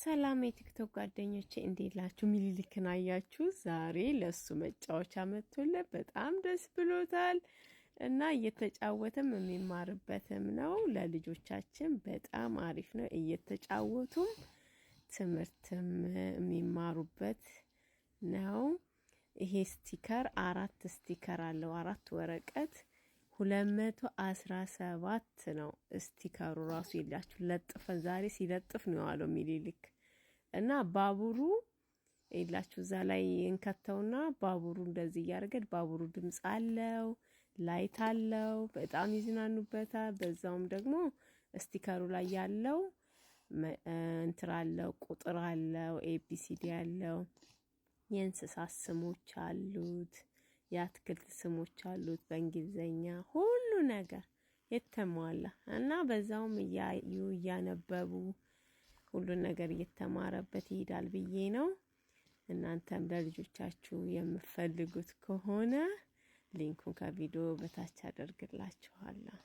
ሰላም የቲክቶክ ጓደኞቼ እንዴት ናችሁ? ሚሊሊክን አያችሁ? ዛሬ ለሱ መጫወቻ መጥቶለት በጣም ደስ ብሎታል እና እየተጫወተም የሚማርበትም ነው። ለልጆቻችን በጣም አሪፍ ነው። እየተጫወቱም ትምህርትም የሚማሩበት ነው። ይሄ ስቲከር 4 ስቲከር አለው። 4 ወረቀት 217 ነው። ስቲከሩ ራሱ ይላችሁ ለጥፈን ዛሬ ሲለጥፍ ነው ያለው ሚሊሊክ እና ባቡሩ ይላችሁ እዛ ላይ እንከተውና ባቡሩ እንደዚህ ያርገድ። ባቡሩ ድምጽ አለው፣ ላይት አለው፣ በጣም ይዝናኑበታል። በዛውም ደግሞ ስቲከሩ ላይ ያለው እንትን አለው፣ ቁጥር አለው፣ ኤቢሲዲ አለው፣ የእንስሳት ስሞች አሉት፣ የአትክልት ስሞች አሉት በእንግሊዘኛ ሁሉ ነገር የተሟላ እና በዛውም እያነበቡ ሁሉ ነገር እየተማረበት ይሄዳል ብዬ ነው። እናንተም ለልጆቻችሁ የምትፈልጉት ከሆነ ሊንኩን ከቪዲዮ በታች አደርግላችኋለሁ።